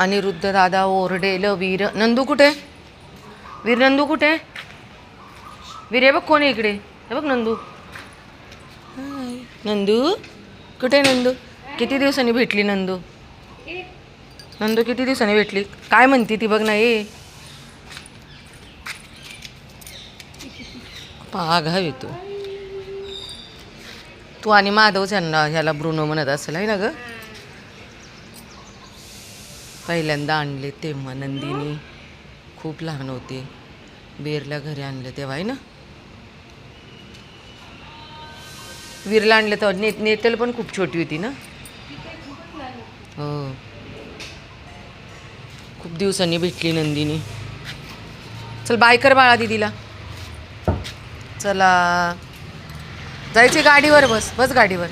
अनिरुद्ध दादा ओरडेल. वीर नंदू कुठे? वीर नंदू कुठे? वीर हे बघ कोण आहे इकडे. हे बघ नंदू. हाय नंदू कुठे? नंदू किती दिवसांनी भेटली नंदू. नंदू किती दिवसांनी भेटली. काय म्हणती ती बघ ना. ये पाघा येतो तू आणि माधवच यांना ह्याला ब्रुनो म्हणत असेल आहे ना ग. पहिल्यांदा आणले तेव्हा नंदिनी खूप लहान होते. बेरला घरी आणलं तेव्हा आहे ना. वीरला आणलं तेव्हा नेतल पण खूप छोटी होती ना. हो खूप दिवसांनी भेटली नंदिनी. चल बाय कर बाळा दीदीला. चला जायची गाडीवर. बस गाडीवर.